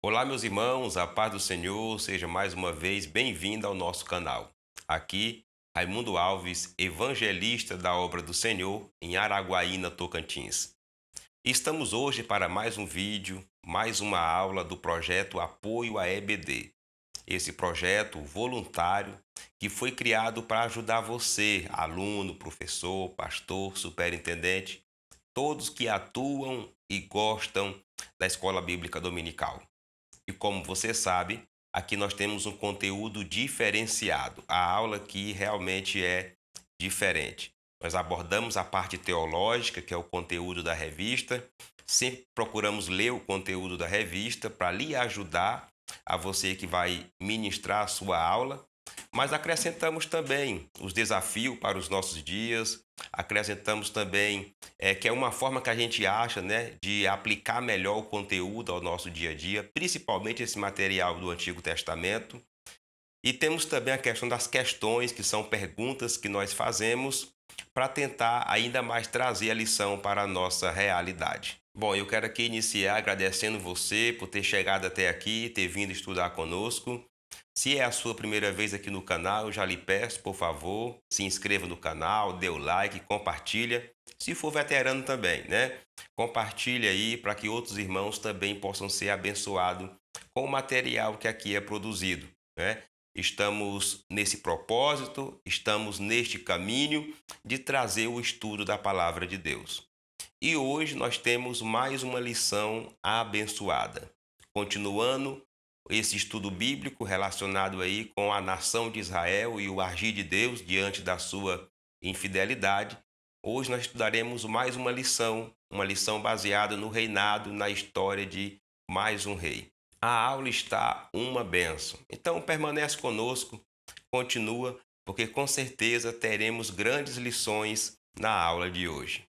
Olá, meus irmãos, a paz do Senhor, seja mais uma vez bem-vindo ao nosso canal. Aqui, Raimundo Alves, evangelista da obra do Senhor em Araguaína, Tocantins. Estamos hoje para mais um vídeo, mais uma aula do projeto Apoio à EBD. Esse projeto voluntário que foi criado para ajudar você, aluno, professor, pastor, superintendente, todos que atuam e gostam da escola bíblica dominical. E como você sabe, aqui nós temos um conteúdo diferenciado. A aula aqui realmente é diferente. Nós abordamos a parte teológica, que é o conteúdo da revista. Sempre procuramos ler o conteúdo da revista para lhe ajudar a você que vai ministrar a sua aula. Mas acrescentamos também os desafios para os nossos dias, acrescentamos também que é uma forma que a gente acha, né, de aplicar melhor o conteúdo ao nosso dia a dia, principalmente esse material do Antigo Testamento. E temos também a questão das questões, que são perguntas que nós fazemos para tentar ainda mais trazer a lição para a nossa realidade. Bom, eu quero aqui iniciar agradecendo você por ter chegado até aqui, ter vindo estudar conosco. Se é a sua primeira vez aqui no canal, eu já lhe peço, por favor, se inscreva no canal, dê o like, compartilha. Se for veterano também, né? Compartilha aí para que outros irmãos também possam ser abençoados com o material que aqui é produzido, né? Estamos nesse propósito, estamos neste caminho de trazer o estudo da palavra de Deus. E hoje nós temos mais uma lição abençoada, continuando esse estudo bíblico relacionado aí com a nação de Israel e o agir de Deus diante da sua infidelidade. Hoje nós estudaremos mais uma lição baseada no reinado, na história de mais um rei. A aula está uma bênção. Então permanece conosco, continua, porque com certeza teremos grandes lições na aula de hoje.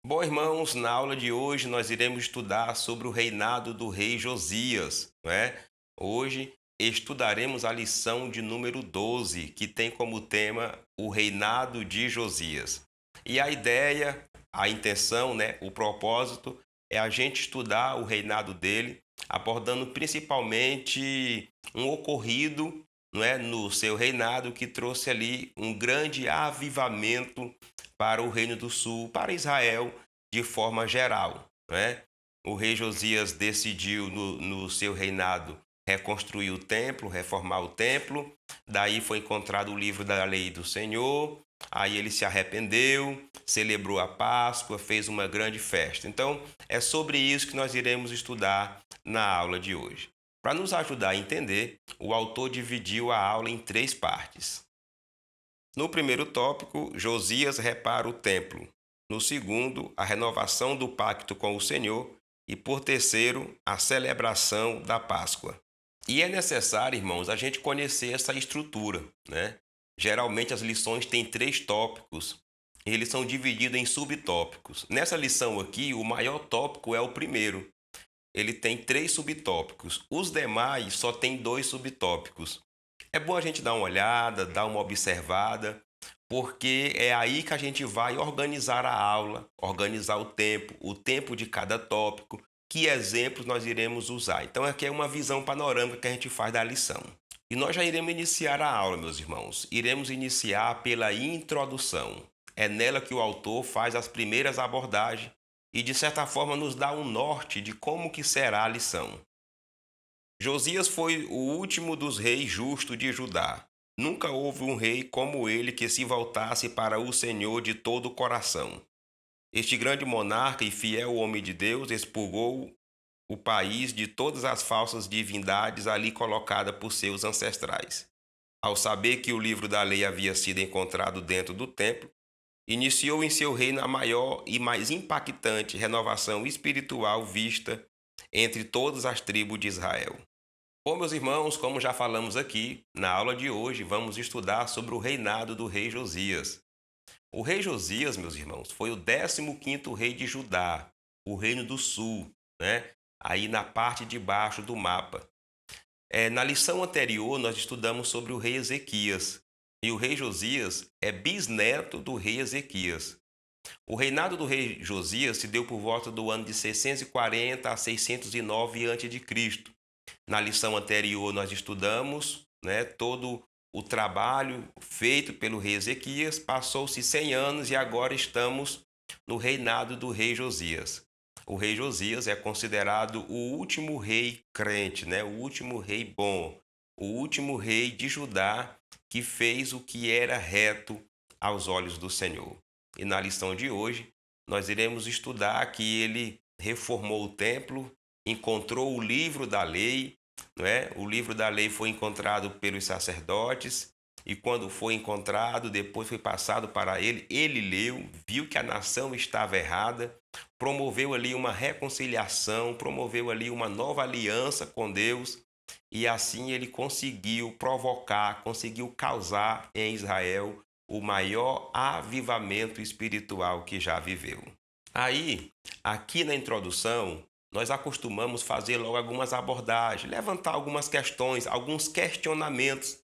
Bom, irmãos, na aula de hoje nós iremos estudar sobre o reinado do rei Josias, não é? Hoje estudaremos a lição de número 12, que tem como tema o reinado de Josias. E a ideia, a intenção, né, o propósito é a gente estudar o reinado dele, abordando principalmente um ocorrido, não é, no seu reinado que trouxe ali um grande avivamento para o Reino do Sul, para Israel de forma geral, né? O rei Josias decidiu no seu reinado reconstruir o templo, reformar o templo. Daí foi encontrado o livro da lei do Senhor. Aí ele se arrependeu, celebrou a Páscoa, fez uma grande festa. Então, é sobre isso que nós iremos estudar na aula de hoje. Para nos ajudar a entender, o autor dividiu a aula em 3 partes. No primeiro tópico, Josias repara o templo. No segundo, a renovação do pacto com o Senhor. E por terceiro, a celebração da Páscoa. E é necessário, irmãos, a gente conhecer essa estrutura, né? Geralmente as lições têm 3 tópicos. E eles são divididos em subtópicos. Nessa lição aqui, o maior tópico é o primeiro. Ele tem 3 subtópicos. Os demais só tem 2 subtópicos. É bom a gente dar uma olhada, dar uma observada, porque é aí que a gente vai organizar a aula, organizar o tempo de cada tópico, que exemplos nós iremos usar. Então, aqui é uma visão panorâmica que a gente faz da lição. E nós já iremos iniciar a aula, meus irmãos. Iremos iniciar pela introdução. É nela que o autor faz as primeiras abordagens e, de certa forma, nos dá um norte de como que será a lição. Josias foi o último dos reis justos de Judá. Nunca houve um rei como ele que se voltasse para o Senhor de todo o coração. Este grande monarca e fiel homem de Deus expurgou o país de todas as falsas divindades ali colocadas por seus ancestrais. Ao saber que o livro da lei havia sido encontrado dentro do templo, iniciou em seu reino a maior e mais impactante renovação espiritual vista entre todas as tribos de Israel. Bom, meus irmãos, como já falamos aqui, na aula de hoje vamos estudar sobre o reinado do rei Josias. O rei Josias, meus irmãos, foi o 15º rei de Judá, o reino do sul, né? Aí na parte de baixo do mapa. Na lição anterior nós estudamos sobre o rei Ezequias. E o rei Josias é bisneto do rei Ezequias. O reinado do rei Josias se deu por volta do ano de 640 a 609 a.C. Na lição anterior nós estudamos, né, todo o trabalho feito pelo rei Ezequias. Passou-se 100 anos e agora estamos no reinado do rei Josias. O rei Josias é considerado o último rei crente, né, o último rei bom, o último rei de Judá que fez o que era reto aos olhos do Senhor. E na lição de hoje, nós iremos estudar que ele reformou o templo, encontrou o livro da lei, não é? O livro da lei foi encontrado pelos sacerdotes, e quando foi encontrado, depois foi passado para ele, ele leu, viu que a nação estava errada, promoveu ali uma reconciliação, promoveu ali uma nova aliança com Deus, e assim ele conseguiu provocar, conseguiu causar em Israel o maior avivamento espiritual que já viveu. Aí, aqui na introdução, nós acostumamos fazer logo algumas abordagens, levantar algumas questões, alguns questionamentos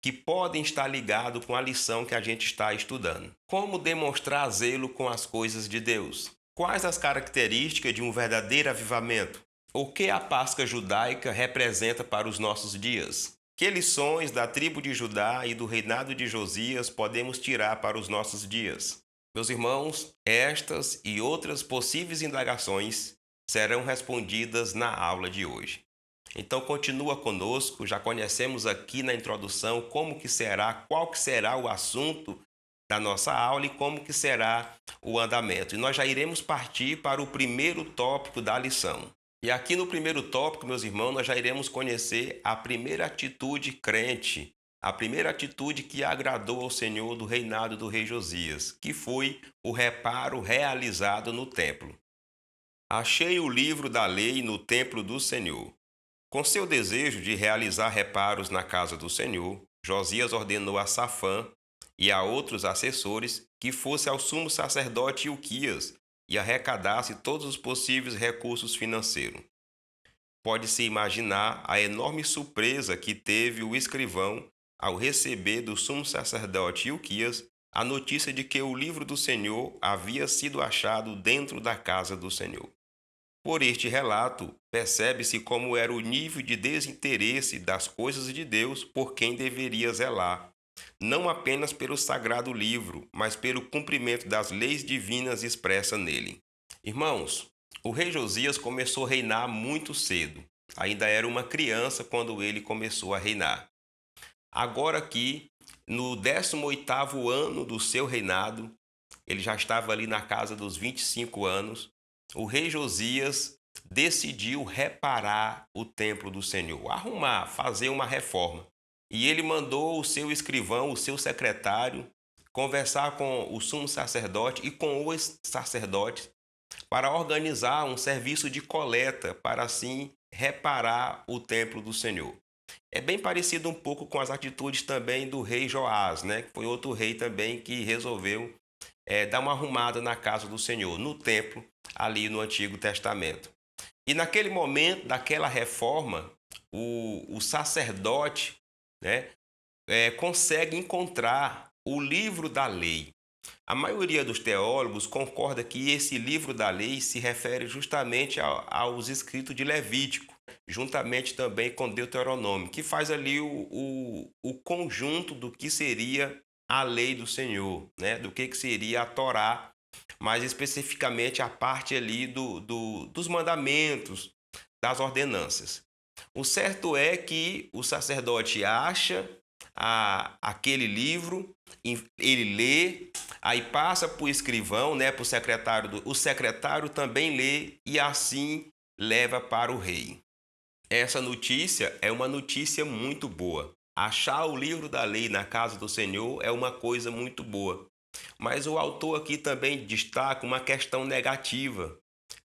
que podem estar ligados com a lição que a gente está estudando. Como demonstrar zelo com as coisas de Deus? Quais as características de um verdadeiro avivamento? O que a Páscoa judaica representa para os nossos dias? Que lições da tribo de Judá e do reinado de Josias podemos tirar para os nossos dias? Meus irmãos, estas e outras possíveis indagações serão respondidas na aula de hoje. Então continua conosco, já conhecemos aqui na introdução como que será, qual que será o assunto da nossa aula e como que será o andamento. E nós já iremos partir para o primeiro tópico da lição. E aqui no primeiro tópico, meus irmãos, nós já iremos conhecer a primeira atitude crente, a primeira atitude que agradou ao Senhor do reinado do rei Josias, que foi o reparo realizado no templo. Achei o livro da lei no templo do Senhor. Com seu desejo de realizar reparos na casa do Senhor, Josias ordenou a Safã e a outros assessores que fosse ao sumo sacerdote Ilquias e arrecadasse todos os possíveis recursos financeiros. Pode-se imaginar a enorme surpresa que teve o escrivão ao receber do sumo sacerdote Ilquias a notícia de que o livro do Senhor havia sido achado dentro da casa do Senhor. Por este relato, percebe-se como era o nível de desinteresse das coisas de Deus por quem deveria zelar, não apenas pelo sagrado livro, mas pelo cumprimento das leis divinas expressas nele. Irmãos, o rei Josias começou a reinar muito cedo. Ainda era uma criança quando ele começou a reinar. Agora aqui, no 18º ano do seu reinado, ele já estava ali na casa dos 25 anos, o rei Josias decidiu reparar o templo do Senhor, arrumar, fazer uma reforma. E ele mandou o seu escrivão, o seu secretário, conversar com o sumo sacerdote e com os sacerdotes para organizar um serviço de coleta para assim reparar o templo do Senhor. É bem parecido um pouco com as atitudes também do rei Joás, né? Que foi outro rei também que resolveu dar uma arrumada na casa do Senhor, no templo, ali no Antigo Testamento. E naquele momento, daquela reforma, o sacerdote, né, consegue encontrar o livro da lei. A maioria dos teólogos concorda que esse livro da lei se refere justamente aos escritos de Levítico, juntamente também com Deuteronômio, que faz ali o conjunto do que seria a lei do Senhor, né? Do que seria a Torá, mais especificamente a parte ali dos mandamentos, das ordenanças. O certo é que o sacerdote acha aquele livro, ele lê, aí passa para o escrivão, né, para o secretário, o secretário também lê e assim leva para o rei. Essa notícia é uma notícia muito boa. Achar o livro da lei na casa do Senhor é uma coisa muito boa. Mas o autor aqui também destaca uma questão negativa,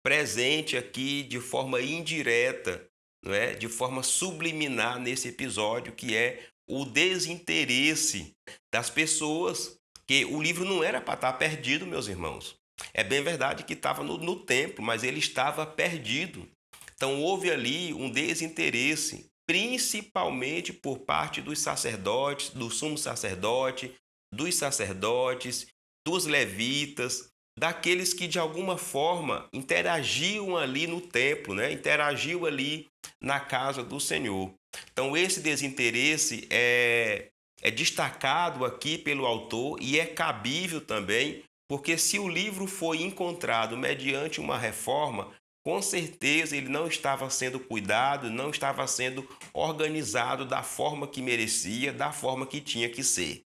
presente aqui de forma indireta, não é? De forma subliminar nesse episódio, que é o desinteresse das pessoas, que o livro não era para estar perdido, meus irmãos. É bem verdade que estava no templo, mas ele estava perdido. Então houve ali um desinteresse, principalmente por parte dos sacerdotes, do sumo sacerdote, dos sacerdotes, dos levitas, daqueles que de alguma forma interagiam ali no templo, né? Interagiam ali na casa do Senhor. Então esse desinteresse é destacado aqui pelo autor e é cabível também, porque se o livro foi encontrado mediante uma reforma, com certeza ele não estava sendo cuidado, não estava sendo organizado da forma que merecia, da forma que tinha que ser.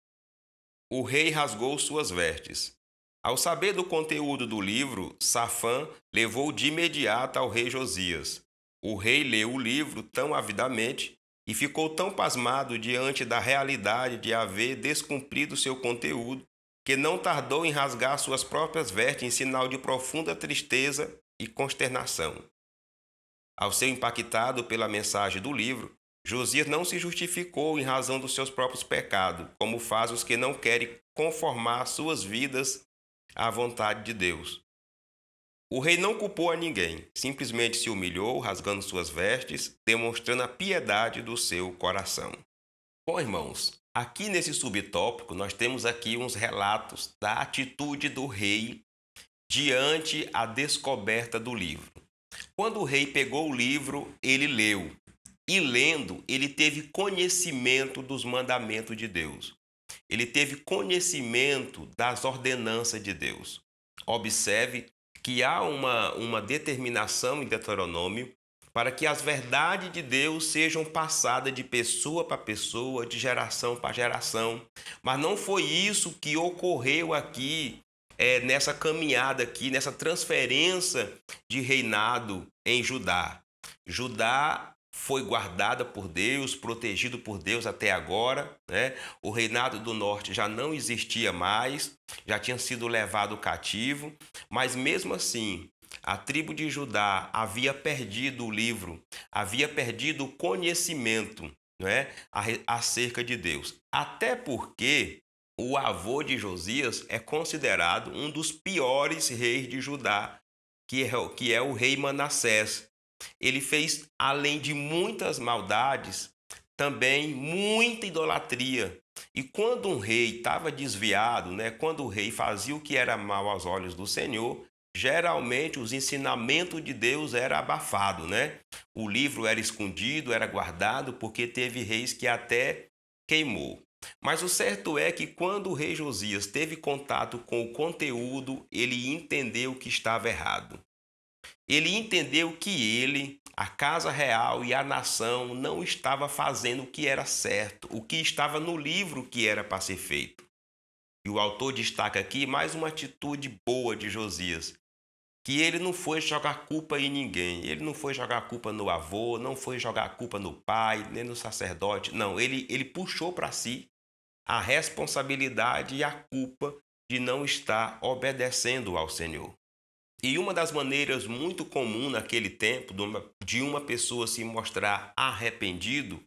O rei rasgou suas vestes. Ao saber do conteúdo do livro, Safã levou de imediato ao rei Josias. O rei leu o livro tão avidamente e ficou tão pasmado diante da realidade de haver descumprido seu conteúdo, que não tardou em rasgar suas próprias vestes em sinal de profunda tristeza e consternação. Ao ser impactado pela mensagem do livro, Josias não se justificou em razão dos seus próprios pecados, como fazem os que não querem conformar suas vidas à vontade de Deus. O rei não culpou a ninguém, simplesmente se humilhou, rasgando suas vestes, demonstrando a piedade do seu coração. Bom, irmãos, aqui nesse subtópico nós temos aqui uns relatos da atitude do rei diante a descoberta do livro. Quando o rei pegou o livro, ele leu. E lendo, ele teve conhecimento dos mandamentos de Deus. Ele teve conhecimento das ordenanças de Deus. Observe que há uma determinação em Deuteronômio para que as verdades de Deus sejam passadas de pessoa para pessoa, de geração para geração. Mas não foi isso que ocorreu aqui, nessa caminhada aqui, nessa transferência de reinado em Judá. Judá foi guardada por Deus, protegido por Deus até agora, né? O reinado do norte já não existia mais, já tinha sido levado cativo, mas mesmo assim, a tribo de Judá havia perdido o livro, havia perdido o conhecimento, né, acerca de Deus. Até porque o avô de Josias é considerado um dos piores reis de Judá, que é o rei Manassés. Ele fez, além de muitas maldades, também muita idolatria. E quando um rei estava desviado, né, quando o rei fazia o que era mal aos olhos do Senhor, geralmente os ensinamentos de Deus eram abafados, né? O livro era escondido, era guardado, porque teve reis que até queimou. Mas o certo é que quando o rei Josias teve contato com o conteúdo, ele entendeu que estava errado. Ele entendeu que ele, a casa real e a nação não estava fazendo o que era certo, o que estava no livro que era para ser feito. E o autor destaca aqui mais uma atitude boa de Josias, que ele não foi jogar culpa em ninguém, ele não foi jogar culpa no avô, não foi jogar culpa no pai, nem no sacerdote, não, ele puxou para si a responsabilidade e a culpa de não estar obedecendo ao Senhor. E uma das maneiras muito comum naquele tempo de uma pessoa se mostrar arrependido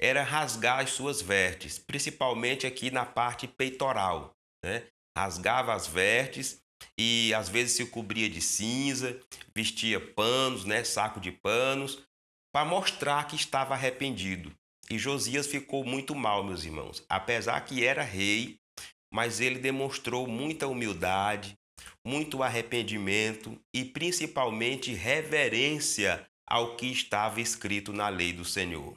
era rasgar as suas vestes, principalmente aqui na parte peitoral, né? Rasgava as vestes e às vezes se cobria de cinza, vestia panos, né? Saco de panos, para mostrar que estava arrependido. E Josias ficou muito mal, meus irmãos. Apesar que era rei, mas ele demonstrou muita humildade, muito arrependimento e principalmente reverência ao que estava escrito na lei do Senhor.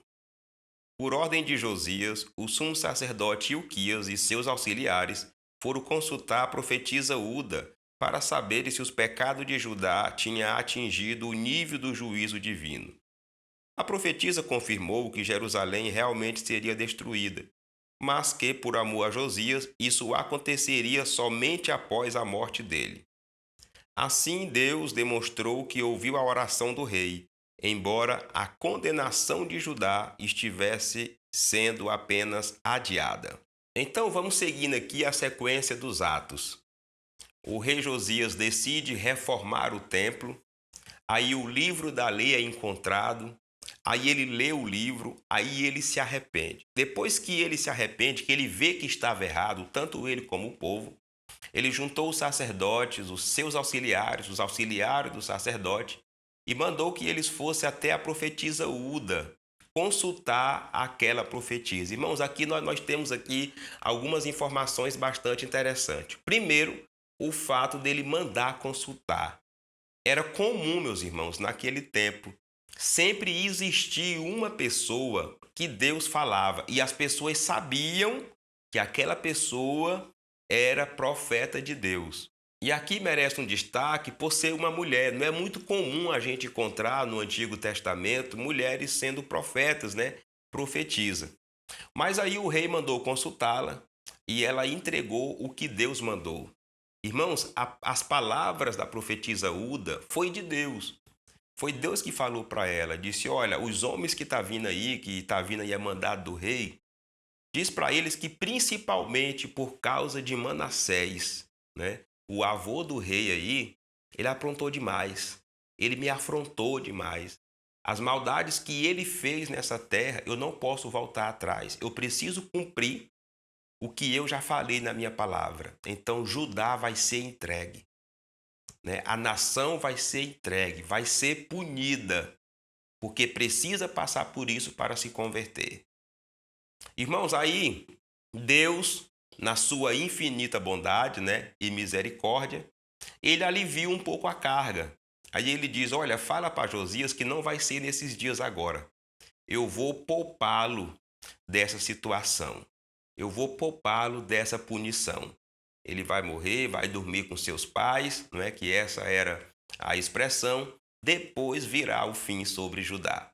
Por ordem de Josias, o sumo sacerdote Ilquias e seus auxiliares foram consultar a profetisa Uda para saber se os pecados de Judá tinham atingido o nível do juízo divino. A profetisa confirmou que Jerusalém realmente seria destruída, mas que, por amor a Josias, isso aconteceria somente após a morte dele. Assim, Deus demonstrou que ouviu a oração do rei, embora a condenação de Judá estivesse sendo apenas adiada. Então, vamos seguindo aqui a sequência dos atos. O rei Josias decide reformar o templo, aí o livro da lei é encontrado, aí ele lê o livro, aí ele se arrepende. Depois que ele se arrepende, que ele vê que estava errado, tanto ele como o povo, ele juntou os sacerdotes, os seus auxiliares, os auxiliares do sacerdote, e mandou que eles fossem até a profetisa Uda consultar aquela profetisa. Irmãos, aqui nós temos aqui algumas informações bastante interessantes. Primeiro, o fato dele mandar consultar. Era comum, meus irmãos, naquele tempo, sempre existir uma pessoa que Deus falava e as pessoas sabiam que aquela pessoa era profeta de Deus. E aqui merece um destaque por ser uma mulher. Não é muito comum a gente encontrar no Antigo Testamento mulheres sendo profetas, né? Profetiza. Mas aí o rei mandou consultá-la e ela entregou o que Deus mandou. Irmãos, as palavras da profetisa Uda foi de Deus. Foi Deus que falou para ela, disse: olha, os homens que tá vindo aí é mandado do rei, diz para eles que principalmente por causa de Manassés, né, o avô do rei aí, ele aprontou demais. Ele me afrontou demais. As maldades que ele fez nessa terra, eu não posso voltar atrás. Eu preciso cumprir o que eu já falei na minha palavra. Então Judá vai ser entregue, né? A nação vai ser entregue, vai ser punida, porque precisa passar por isso para se converter. Irmãos, aí Deus, na sua infinita bondade, né, e misericórdia, ele alivia um pouco a carga. Aí ele diz: olha, fala para Josias que não vai ser nesses dias agora. Eu vou poupá-lo dessa situação. Eu vou poupá-lo dessa punição. Ele vai morrer, vai dormir com seus pais, não é que essa era a expressão. Depois virá o fim sobre Judá.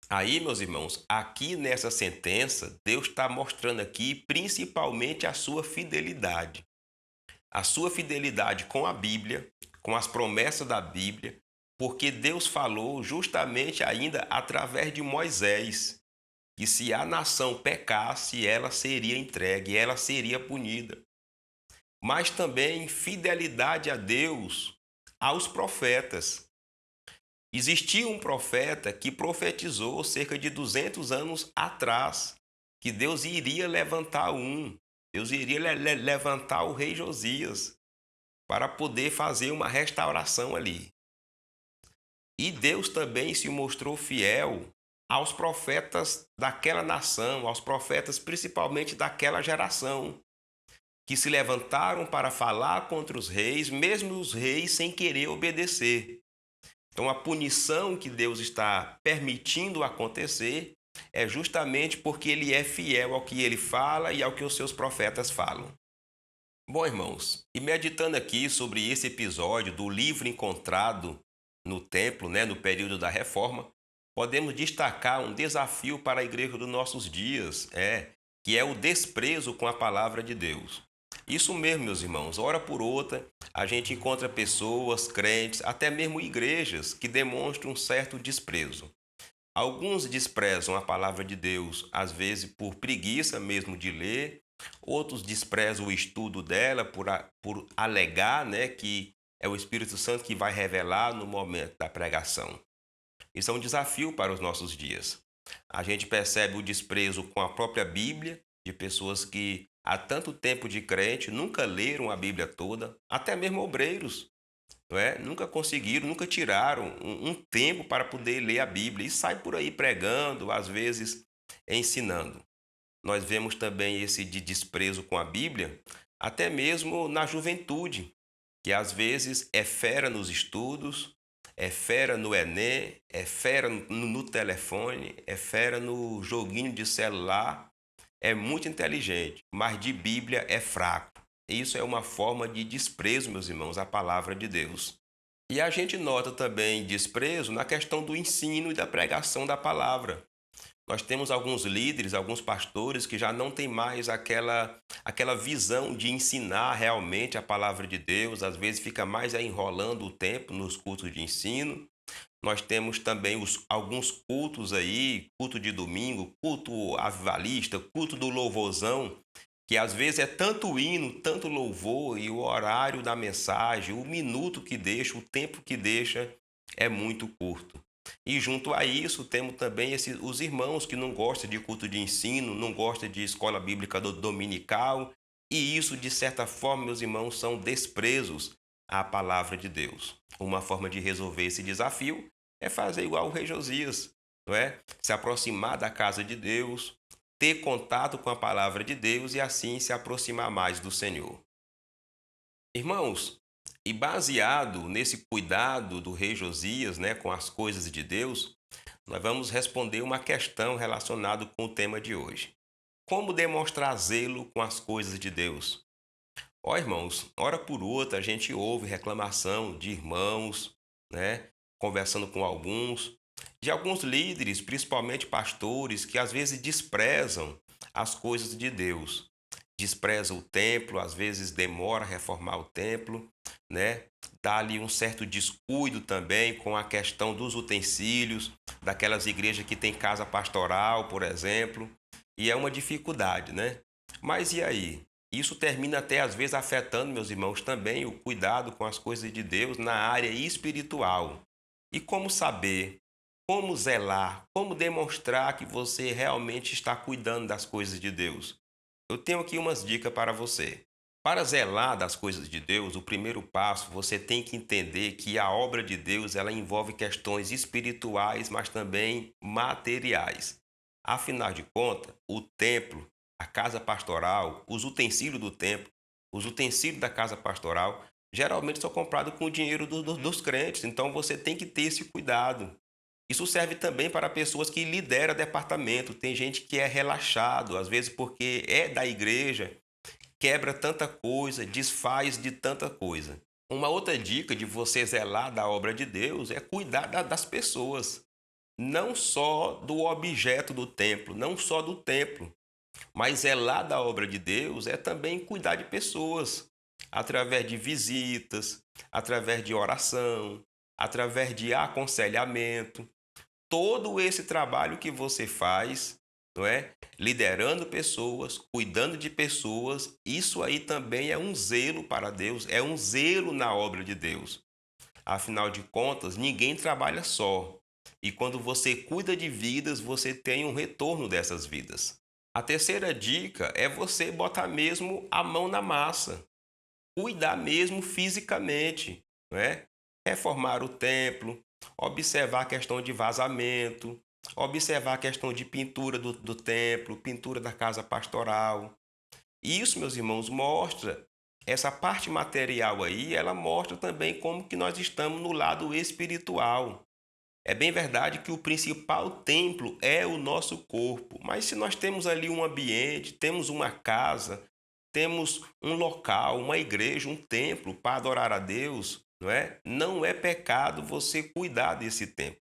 Aí, meus irmãos, aqui nessa sentença, Deus está mostrando aqui principalmente a sua fidelidade. A sua fidelidade com a Bíblia, com as promessas da Bíblia, porque Deus falou justamente ainda através de Moisés, que se a nação pecasse, ela seria entregue, ela seria punida. Mas também fidelidade a Deus, aos profetas. Existia um profeta que profetizou cerca de 200 anos atrás que Deus iria levantar Deus iria levantar o rei Josias para poder fazer uma restauração ali. E Deus também se mostrou fiel aos profetas daquela nação, aos profetas principalmente daquela geração, que se levantaram para falar contra os reis, mesmo os reis sem querer obedecer. Então, a punição que Deus está permitindo acontecer é justamente porque ele é fiel ao que ele fala e ao que os seus profetas falam. Bom, irmãos, e meditando aqui sobre esse episódio do livro encontrado no templo, né, no período da Reforma, podemos destacar um desafio para a igreja dos nossos dias, que é o desprezo com a palavra de Deus. Isso mesmo, meus irmãos, hora por outra, a gente encontra pessoas, crentes, até mesmo igrejas, que demonstram um certo desprezo. Alguns desprezam a palavra de Deus, às vezes por preguiça mesmo de ler, outros desprezam o estudo dela por alegar, né, que é o Espírito Santo que vai revelar no momento da pregação. Isso é um desafio para os nossos dias. A gente percebe o desprezo com a própria Bíblia, de pessoas que há tanto tempo de crente nunca leram a Bíblia toda, até mesmo obreiros, não é? Nunca conseguiram, nunca tiraram um tempo para poder ler a Bíblia e sai por aí pregando, às vezes ensinando. Nós vemos também esse de desprezo com a Bíblia, até mesmo na juventude, que às vezes é fera nos estudos, é fera no Enem, é fera no telefone, é fera no joguinho de celular, é muito inteligente, mas de Bíblia é fraco. Isso é uma forma de desprezo, meus irmãos, à palavra de Deus. E a gente nota também desprezo na questão do ensino e da pregação da palavra. Nós temos alguns líderes, alguns pastores que já não têm mais aquela visão de ensinar realmente a palavra de Deus, às vezes fica mais enrolando o tempo nos cultos de ensino. Nós temos também alguns cultos aí, culto de domingo, culto avivalista, culto do louvorzão, que às vezes é tanto hino, tanto louvor, e o horário da mensagem, o minuto que deixa, o tempo que deixa é muito curto. E junto a isso temos também os irmãos que não gostam de culto de ensino, não gostam de escola bíblica dominical, e isso de certa forma, meus irmãos, são desprezos à palavra de Deus. Uma forma de resolver esse desafio é fazer igual o rei Josias, não é? Se aproximar da casa de Deus, ter contato com a palavra de Deus e assim se aproximar mais do Senhor. Irmãos, e baseado nesse cuidado do rei Josias, né, com as coisas de Deus, nós vamos responder uma questão relacionada com o tema de hoje. Como demonstrar zelo com as coisas de Deus? Ó, irmãos, hora por outra a gente ouve reclamação de irmãos, né, conversando com alguns, de alguns líderes, principalmente pastores, que às vezes desprezam as coisas de Deus. Despreza o templo, às vezes demora a reformar o templo, né? Dá ali um certo descuido também com a questão dos utensílios, daquelas igrejas que tem casa pastoral, por exemplo, e é uma dificuldade, né? Mas e aí? Isso termina até às vezes afetando, meus irmãos, também o cuidado com as coisas de Deus na área espiritual. E como saber, como zelar, como demonstrar que você realmente está cuidando das coisas de Deus? Eu tenho aqui umas dicas para você. Para zelar das coisas de Deus, o primeiro passo, você tem que entender que a obra de Deus, ela envolve questões espirituais, mas também materiais. Afinal de contas, o templo, a casa pastoral, os utensílios do templo, os utensílios da casa pastoral, geralmente são comprados com o dinheiro dos crentes. Então você tem que ter esse cuidado. Isso serve também para pessoas que lideram departamento. Tem gente que é relaxado, às vezes porque é da igreja, quebra tanta coisa, desfaz de tanta coisa. Uma outra dica de você zelar da obra de Deus é cuidar das pessoas, não só do objeto do templo, não só do templo, mas zelar da obra de Deus é também cuidar de pessoas, através de visitas, através de oração, através de aconselhamento. Todo esse trabalho que você faz, não é? Liderando pessoas, cuidando de pessoas, isso aí também é um zelo para Deus, é um zelo na obra de Deus. Afinal de contas, ninguém trabalha só. E quando você cuida de vidas, você tem um retorno dessas vidas. A terceira dica é você botar mesmo a mão na massa, cuidar mesmo fisicamente, não é? Reformar o templo, observar a questão de vazamento, observar a questão de pintura do templo, pintura da casa pastoral. E isso, meus irmãos, mostra essa parte material aí, ela mostra também como que nós estamos no lado espiritual. É bem verdade que o principal templo é o nosso corpo, mas se nós temos ali um ambiente, temos uma casa, temos um local, uma igreja, um templo para adorar a Deus, não é? Não é pecado você cuidar desse templo.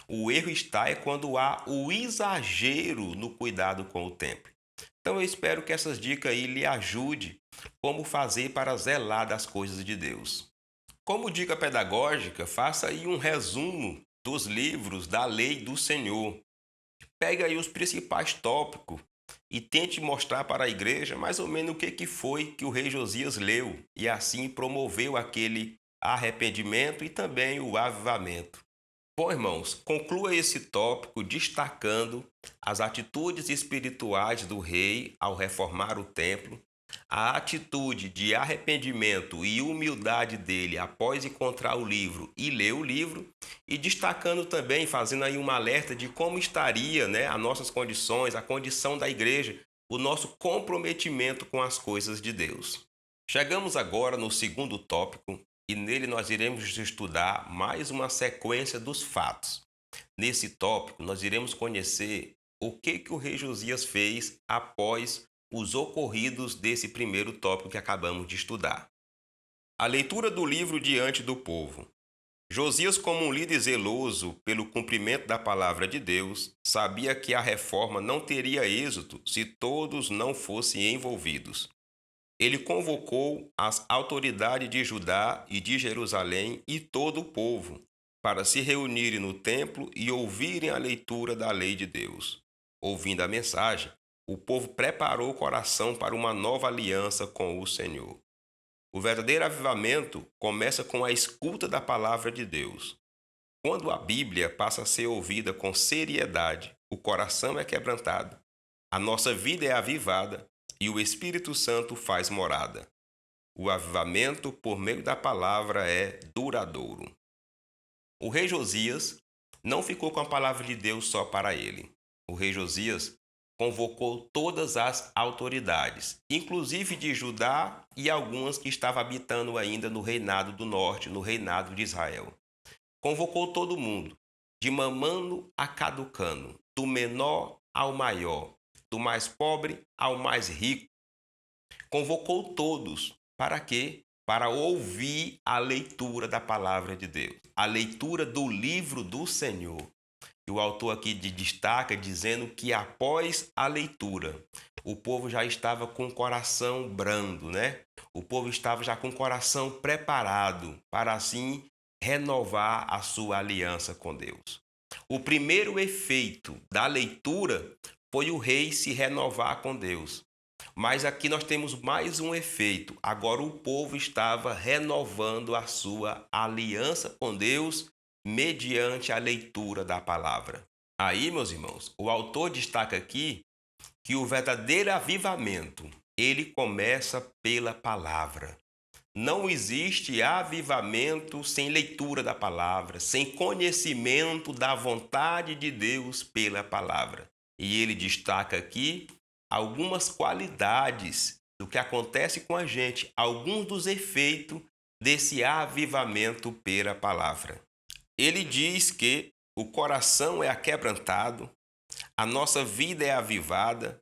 O erro está é quando há o exagero no cuidado com o templo. Então eu espero que essas dicas aí lhe ajude como fazer para zelar das coisas de Deus. Como dica pedagógica, faça aí um resumo dos livros da lei do Senhor. Pegue aí os principais tópicos e tente mostrar para a igreja mais ou menos o que foi que o rei Josias leu e assim promoveu aquele arrependimento e também o avivamento. Bom, irmãos, conclua esse tópico destacando as atitudes espirituais do rei ao reformar o templo, a atitude de arrependimento e humildade dele após encontrar o livro e ler o livro, e destacando também, fazendo aí um alerta de como estaria, né, as nossas condições, a condição da igreja, o nosso comprometimento com as coisas de Deus. Chegamos agora no segundo tópico e nele nós iremos estudar mais uma sequência dos fatos. Nesse tópico, nós iremos conhecer o que o rei Josias fez após os ocorridos desse primeiro tópico que acabamos de estudar. A leitura do livro diante do povo. Josias, como um líder zeloso pelo cumprimento da palavra de Deus, sabia que a reforma não teria êxito se todos não fossem envolvidos. Ele convocou as autoridades de Judá e de Jerusalém e todo o povo para se reunirem no templo e ouvirem a leitura da lei de Deus. Ouvindo a mensagem, o povo preparou o coração para uma nova aliança com o Senhor. O verdadeiro avivamento começa com a escuta da palavra de Deus. Quando a Bíblia passa a ser ouvida com seriedade, o coração é quebrantado, a nossa vida é avivada e o Espírito Santo faz morada. O avivamento por meio da palavra é duradouro. O rei Josias não ficou com a palavra de Deus só para ele. O rei Josias convocou todas as autoridades, inclusive de Judá e algumas que estavam habitando ainda no reinado do norte, no reinado de Israel. Convocou todo mundo, de mamano a caducano, do menor ao maior, do mais pobre ao mais rico. Convocou todos. Para quê? Para ouvir a leitura da palavra de Deus, a leitura do livro do Senhor. E o autor aqui destaca dizendo que após a leitura, o povo já estava com o coração brando, né? O povo estava já com o coração preparado para assim renovar a sua aliança com Deus. O primeiro efeito da leitura foi o rei se renovar com Deus. Mas aqui nós temos mais um efeito. Agora o povo estava renovando a sua aliança com Deus mediante a leitura da palavra. Aí, meus irmãos, o autor destaca aqui que o verdadeiro avivamento, ele começa pela palavra. Não existe avivamento sem leitura da palavra, sem conhecimento da vontade de Deus pela palavra. E ele destaca aqui algumas qualidades do que acontece com a gente, alguns dos efeitos desse avivamento pela palavra. Ele diz que o coração é aquebrantado, a nossa vida é avivada,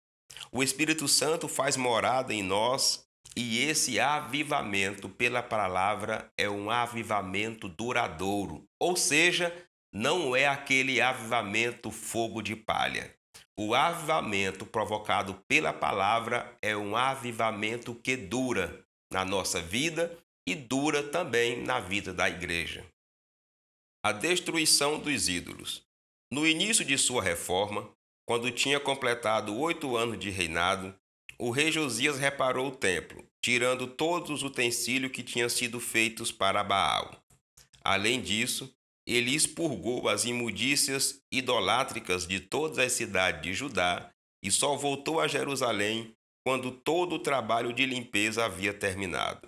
o Espírito Santo faz morada em nós e esse avivamento pela palavra é um avivamento duradouro, ou seja, não é aquele avivamento fogo de palha. O avivamento provocado pela palavra é um avivamento que dura na nossa vida e dura também na vida da igreja. A destruição dos ídolos. No início de sua reforma, quando tinha completado 8 anos de reinado, o rei Josias reparou o templo, tirando todos os utensílios que tinham sido feitos para Baal. Além disso, ele expurgou as imundícias idolátricas de todas as cidades de Judá e só voltou a Jerusalém quando todo o trabalho de limpeza havia terminado.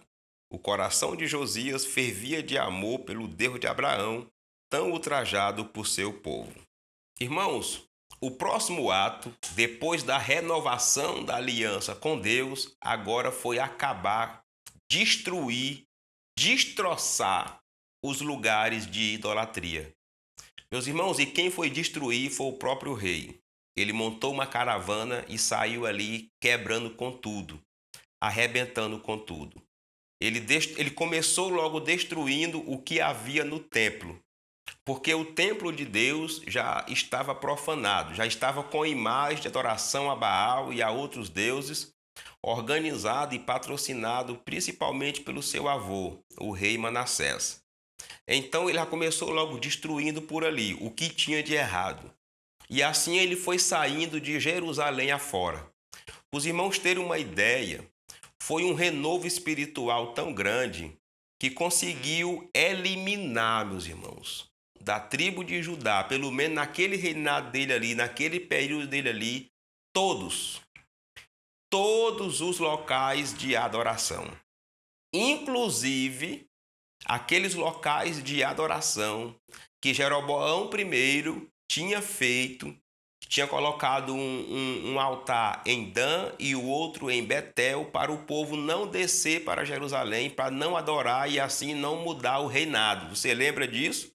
O coração de Josias fervia de amor pelo Deus de Abraão, tão ultrajado por seu povo. Irmãos, o próximo ato, depois da renovação da aliança com Deus, agora foi acabar, destruir, destroçar os lugares de idolatria. Meus irmãos, e quem foi destruir foi o próprio rei. Ele montou uma caravana e saiu ali quebrando com tudo, arrebentando com tudo. Ele começou logo destruindo o que havia no templo, porque o templo de Deus já estava profanado, já estava com imagem de adoração a Baal e a outros deuses, organizado e patrocinado principalmente pelo seu avô, o rei Manassés. Então ele já começou logo destruindo por ali o que tinha de errado. E assim ele foi saindo de Jerusalém afora. Os irmãos terem uma ideia, foi um renovo espiritual tão grande que conseguiu eliminar, meus irmãos, da tribo de Judá, pelo menos naquele reinado dele ali, naquele período dele ali, todos os locais de adoração. Inclusive aqueles locais de adoração que Jeroboão I tinha feito, tinha colocado um altar em Dan e o outro em Betel para o povo não descer para Jerusalém, para não adorar e assim não mudar o reinado. Você lembra disso?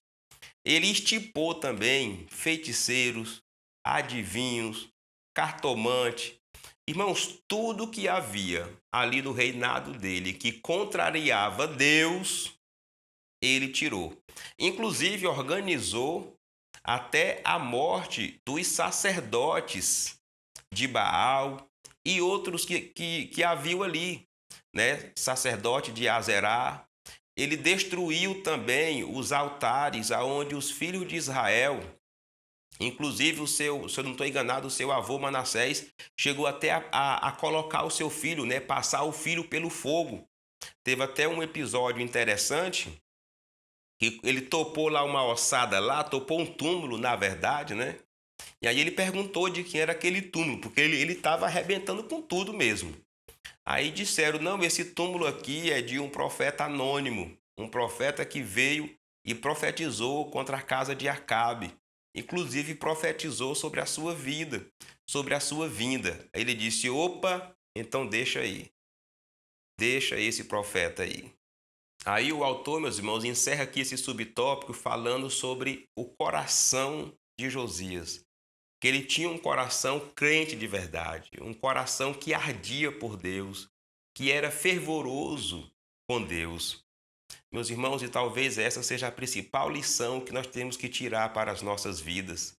Ele estipou também feiticeiros, adivinhos, cartomante. Irmãos, tudo que havia ali no reinado dele que contrariava Deus, ele tirou. Inclusive organizou até a morte dos sacerdotes de Baal e outros que haviam ali, né? Sacerdote de Azerá. Ele destruiu também os altares aonde os filhos de Israel, inclusive se eu não estou enganado, o seu avô Manassés chegou até a colocar o seu filho, né? Passar o filho pelo fogo. Teve até um episódio interessante que ele topou lá uma ossada lá, topou um túmulo, na verdade, né? E aí ele perguntou de quem era aquele túmulo, porque ele estava arrebentando com tudo mesmo. Aí disseram, não, esse túmulo aqui é de um profeta anônimo, um profeta que veio e profetizou contra a casa de Acabe. inclusive profetizou sobre a sua vida, sobre a sua vinda. Aí ele disse: opa, então deixa esse profeta aí. Aí o autor, meus irmãos, encerra aqui esse subtópico falando sobre o coração de Josias, que ele tinha um coração crente de verdade, um coração que ardia por Deus, que era fervoroso com Deus. Meus irmãos, e talvez essa seja a principal lição que nós temos que tirar para as nossas vidas.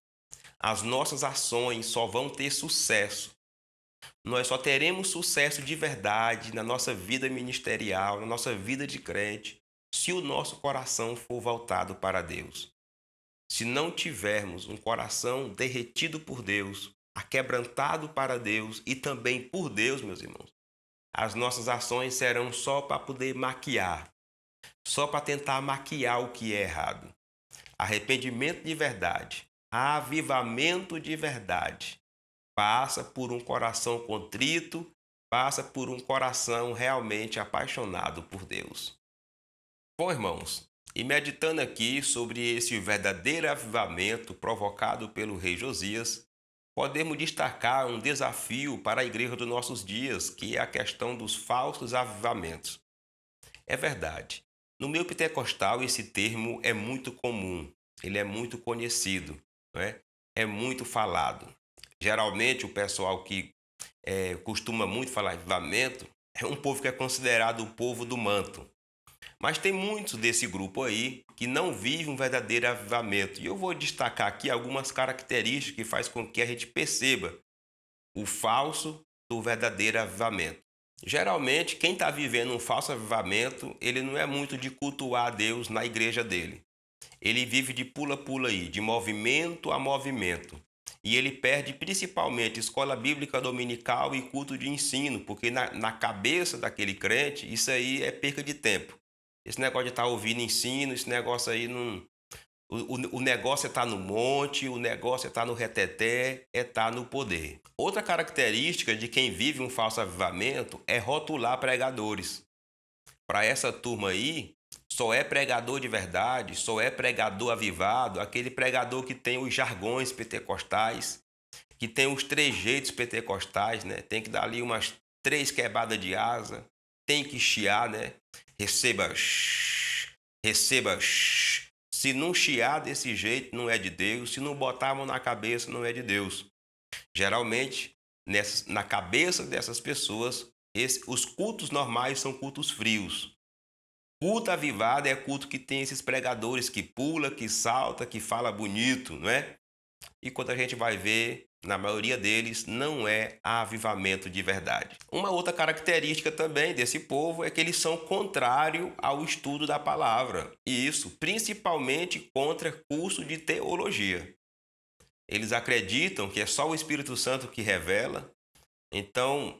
As nossas ações só vão ter sucesso. Nós só teremos sucesso de verdade na nossa vida ministerial, na nossa vida de crente, se o nosso coração for voltado para Deus. Se não tivermos um coração derretido por Deus, aquebrantado para Deus e também por Deus, meus irmãos, as nossas ações serão só para poder maquiar, só para tentar maquiar o que é errado. Arrependimento de verdade, avivamento de verdade, passa por um coração contrito, passa por um coração realmente apaixonado por Deus. Bom, irmãos, e meditando aqui sobre esse verdadeiro avivamento provocado pelo rei Josias, podemos destacar um desafio para a igreja dos nossos dias, que é a questão dos falsos avivamentos. É verdade, no meio pentecostal esse termo é muito comum, ele é muito conhecido, não é? É muito falado. Geralmente o pessoal que costuma muito falar avivamento é um povo que é considerado o povo do manto. Mas tem muitos desse grupo aí que não vivem um verdadeiro avivamento. E eu vou destacar aqui algumas características que faz com que a gente perceba o falso do verdadeiro avivamento. Geralmente, quem está vivendo um falso avivamento, ele não é muito de cultuar a Deus na igreja dele. Ele vive de pula-pula aí, de movimento a movimento. E ele perde principalmente escola bíblica dominical e culto de ensino, porque na cabeça daquele crente, isso aí é perca de tempo. Esse negócio de estar ouvindo ensino, esse negócio aí não. O negócio é estar no monte, o negócio é estar no reteté, é estar no poder. Outra característica de quem vive um falso avivamento é rotular pregadores. Para essa turma aí, só é pregador de verdade, só é pregador avivado, aquele pregador que tem os jargões pentecostais, que tem os trejeitos pentecostais, né? Tem que dar ali umas 3 quebradas de asa, tem que chiar, né? Receba, receba. Se não chiar desse jeito, não é de Deus. Se não botar a mão na cabeça, não é de Deus. Geralmente, na cabeça dessas pessoas, os cultos normais são cultos frios. Culto avivado é culto que tem esses pregadores que pula, que salta, que fala bonito, não é? E quando a gente vai ver, na maioria deles, não é avivamento de verdade. Uma outra característica também desse povo é que eles são contrários ao estudo da palavra. E isso principalmente contra curso de teologia. Eles acreditam que é só o Espírito Santo que revela. Então,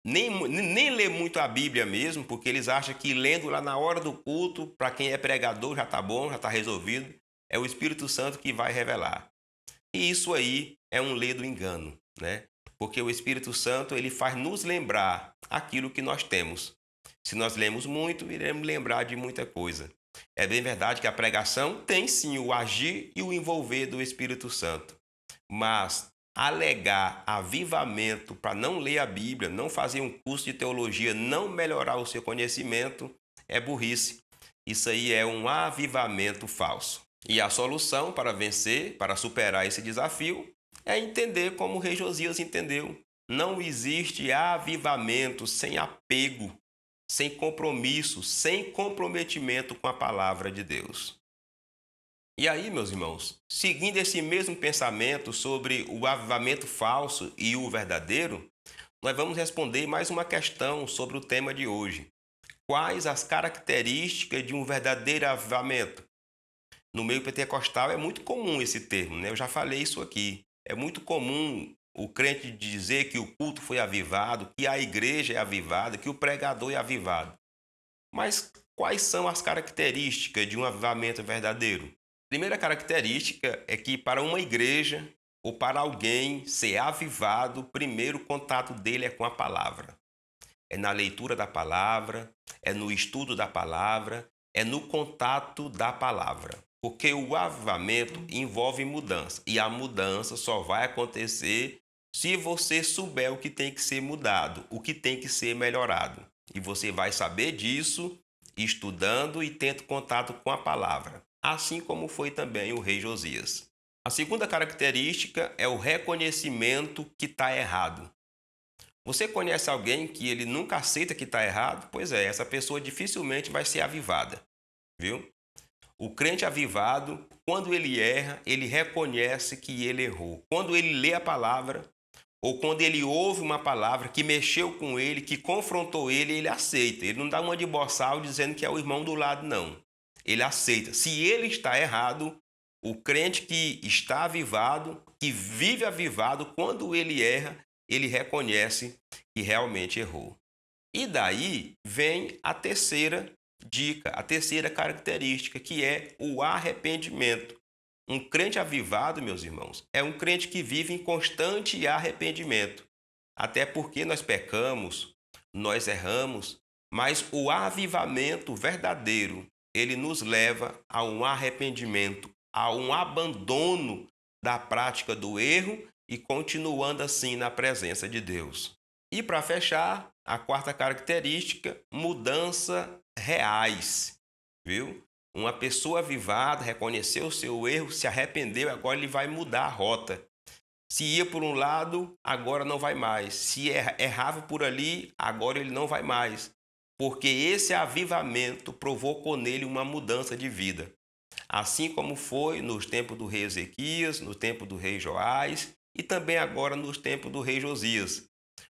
nem lê muito a Bíblia mesmo, porque eles acham que lendo lá na hora do culto, para quem é pregador, já está bom, já está resolvido. É o Espírito Santo que vai revelar. E isso aí é um ledo engano, né? Porque o Espírito Santo ele faz nos lembrar aquilo que nós temos. Se nós lemos muito, iremos lembrar de muita coisa. É bem verdade que a pregação tem sim o agir e o envolver do Espírito Santo. Mas alegar avivamento para não ler a Bíblia, não fazer um curso de teologia, não melhorar o seu conhecimento, é burrice. Isso aí é um avivamento falso. E a solução para vencer, para superar esse desafio, é entender como o rei Josias entendeu. Não existe avivamento sem apego, sem compromisso, sem comprometimento com a palavra de Deus. E aí, meus irmãos, seguindo esse mesmo pensamento sobre o avivamento falso e o verdadeiro, nós vamos responder mais uma questão sobre o tema de hoje. Quais as características de um verdadeiro avivamento? No meio pentecostal é muito comum esse termo, né? Eu já falei isso aqui. É muito comum o crente dizer que o culto foi avivado, que a igreja é avivada, que o pregador é avivado. Mas quais são as características de um avivamento verdadeiro? Primeira característica é que para uma igreja ou para alguém ser avivado, o primeiro contato dele é com a palavra. É na leitura da palavra, é no estudo da palavra, é no contato da palavra. Porque o avivamento envolve mudança. E a mudança só vai acontecer se você souber o que tem que ser mudado, o que tem que ser melhorado. E você vai saber disso estudando e tendo contato com a palavra. Assim como foi também o rei Josias. A segunda característica é o reconhecimento que está errado. Você conhece alguém que ele nunca aceita que está errado? Pois é, essa pessoa dificilmente vai ser avivada, viu? O crente avivado, quando ele erra, ele reconhece que ele errou. Quando ele lê a palavra, ou quando ele ouve uma palavra que mexeu com ele, que confrontou ele, ele aceita. Ele não dá uma de boçal dizendo que é o irmão do lado, não. Ele aceita. Se ele está errado, o crente que está avivado, que vive avivado, quando ele erra, ele reconhece que realmente errou. E daí vem a terceira dica, a terceira característica, que é o arrependimento. Um crente avivado, meus irmãos, é um crente que vive em constante arrependimento. Até porque nós pecamos, nós erramos, mas o avivamento verdadeiro, ele nos leva a um arrependimento, a um abandono da prática do erro e continuando assim na presença de Deus. E para fechar, a quarta característica, mudança reais, viu? Uma pessoa avivada reconheceu o seu erro, se arrependeu, agora ele vai mudar a rota. Se ia por um lado, agora não vai mais. Se errava por ali, agora ele não vai mais. Porque esse avivamento provocou nele uma mudança de vida. Assim como foi nos tempos do rei Ezequias, no tempo do rei Joás e também agora nos tempos do rei Josias.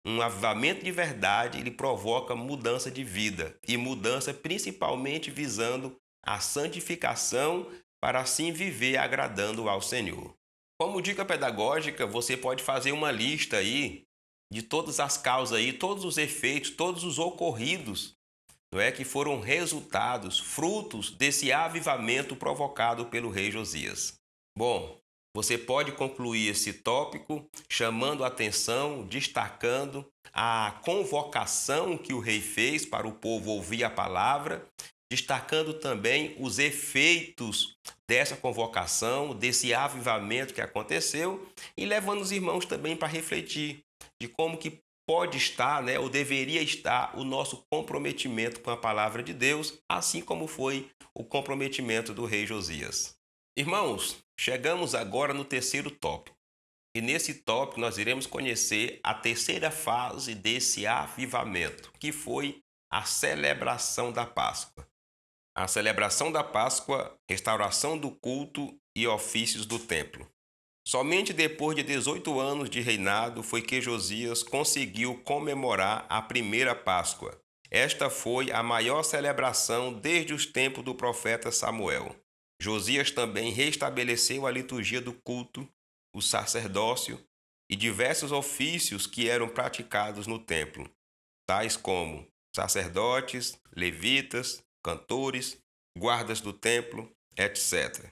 Um avivamento de verdade, ele provoca mudança de vida e mudança principalmente visando a santificação para assim viver agradando ao Senhor. Como dica pedagógica, você pode fazer uma lista aí de todas as causas aí, todos os efeitos, todos os ocorridos, não é, que foram resultados, frutos desse avivamento provocado pelo rei Josias. Bom, você pode concluir esse tópico chamando a atenção, destacando a convocação que o rei fez para o povo ouvir a palavra, destacando também os efeitos dessa convocação, desse avivamento que aconteceu e levando os irmãos também para refletir de como que pode estar, né, ou deveria estar o nosso comprometimento com a palavra de Deus, assim como foi o comprometimento do rei Josias. Irmãos, chegamos agora no terceiro tópico. E nesse tópico nós iremos conhecer a terceira fase desse avivamento, que foi a celebração da Páscoa. A celebração da Páscoa, restauração do culto e ofícios do templo. Somente depois de 18 anos de reinado foi que Josias conseguiu comemorar a primeira Páscoa. Esta foi a maior celebração desde os tempos do profeta Samuel. Josias também restabeleceu a liturgia do culto, o sacerdócio e diversos ofícios que eram praticados no templo, tais como sacerdotes, levitas, cantores, guardas do templo, etc.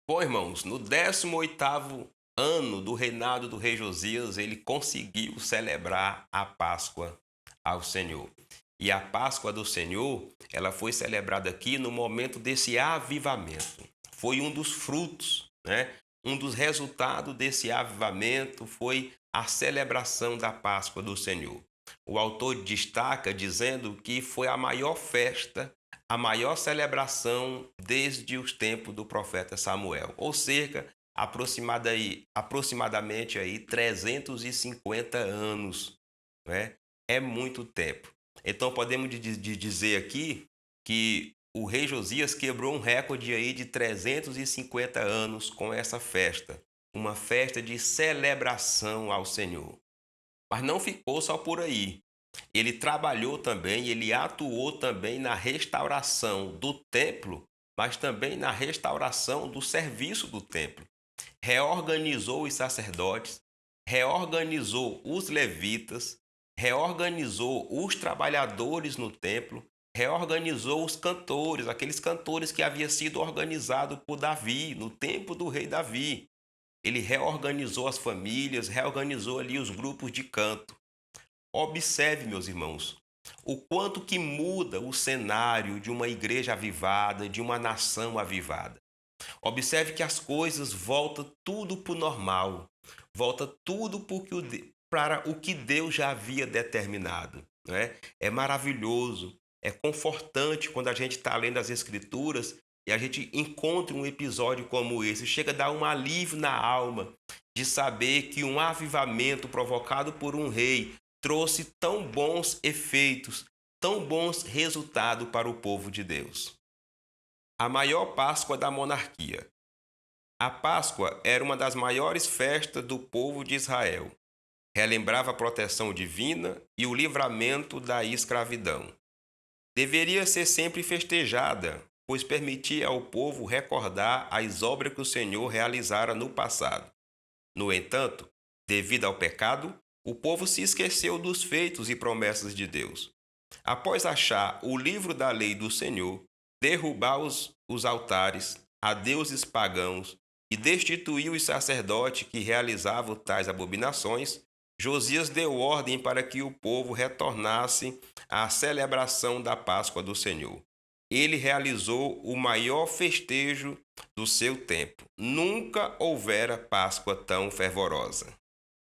Bom, irmãos, no 18º ano do reinado do rei Josias, ele conseguiu celebrar a Páscoa ao Senhor. E a Páscoa do Senhor, ela foi celebrada aqui no momento desse avivamento. Foi um dos frutos, né? Um dos resultados desse avivamento foi a celebração da Páscoa do Senhor. O autor destaca dizendo que foi a maior festa, a maior celebração desde os tempos do profeta Samuel, ou cerca aproximadamente aí 350 anos, né? É muito tempo. Então podemos dizer aqui que o rei Josias quebrou um recorde aí de 350 anos com essa festa, uma festa de celebração ao Senhor. Mas não ficou só por aí. Ele trabalhou também, ele atuou também na restauração do templo, mas também na restauração do serviço do templo. Reorganizou os sacerdotes, reorganizou os levitas, reorganizou os trabalhadores no templo, reorganizou os cantores, aqueles cantores que haviam sido organizados por Davi, no tempo do rei Davi. Ele reorganizou as famílias, reorganizou ali os grupos de canto. Observe, meus irmãos, o quanto que muda o cenário de uma igreja avivada, de uma nação avivada. Observe que as coisas voltam tudo para o normal, volta tudo para o que Deus já havia determinado. Não é? É maravilhoso, é confortante quando a gente está lendo as Escrituras e a gente encontra um episódio como esse. Chega a dar um alívio na alma de saber que um avivamento provocado por um rei trouxe tão bons efeitos, tão bons resultados para o povo de Deus. A maior Páscoa da monarquia. A Páscoa era uma das maiores festas do povo de Israel. Relembrava a proteção divina e o livramento da escravidão. Deveria ser sempre festejada, pois permitia ao povo recordar as obras que o Senhor realizara no passado. No entanto, devido ao pecado, o povo se esqueceu dos feitos e promessas de Deus. Após achar o livro da lei do Senhor, derrubar os altares a deuses pagãos e destituir os sacerdotes que realizavam tais abominações, Josias deu ordem para que o povo retornasse à celebração da Páscoa do Senhor. Ele realizou o maior festejo do seu tempo. Nunca houvera Páscoa tão fervorosa.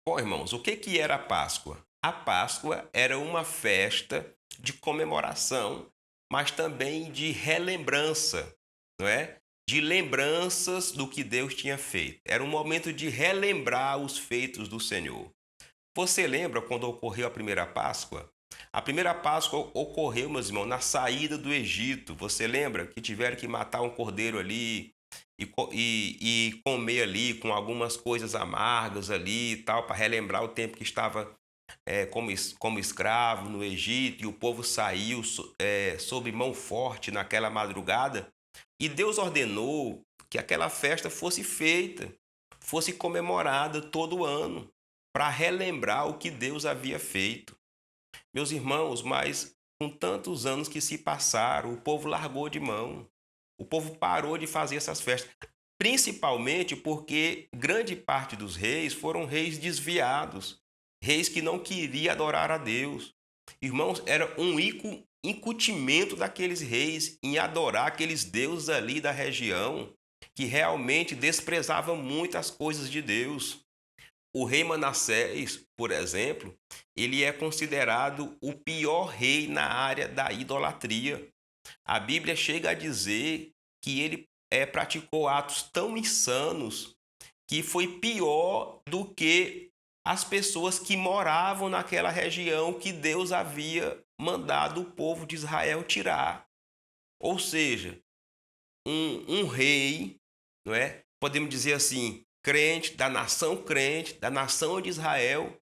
Bom, irmãos, o que era a Páscoa? A Páscoa era uma festa de comemoração, mas também de relembrança, não é? De lembranças do que Deus tinha feito. Era um momento de relembrar os feitos do Senhor. Você lembra quando ocorreu a primeira Páscoa? A primeira Páscoa ocorreu, meus irmãos, na saída do Egito. Você lembra que tiveram que matar um cordeiro ali e comer ali com algumas coisas amargas ali e tal, para relembrar o tempo que estava como escravo no Egito, e o povo saiu sob mão forte naquela madrugada. E Deus ordenou que aquela festa fosse feita, fosse comemorada todo ano, para relembrar o que Deus havia feito. Meus irmãos, mas com tantos anos que se passaram, o povo largou de mão. O povo parou de fazer essas festas, principalmente porque grande parte dos reis foram reis desviados, reis que não queriam adorar a Deus. Irmãos, era um incutimento daqueles reis em adorar aqueles deuses ali da região, que realmente desprezavam muito as coisas de Deus. O rei Manassés, por exemplo, ele é considerado o pior rei na área da idolatria. A Bíblia chega a dizer que ele praticou atos tão insanos que foi pior do que as pessoas que moravam naquela região que Deus havia mandado o povo de Israel tirar. Ou seja, um rei, não é? Podemos dizer assim, crente, da nação de Israel,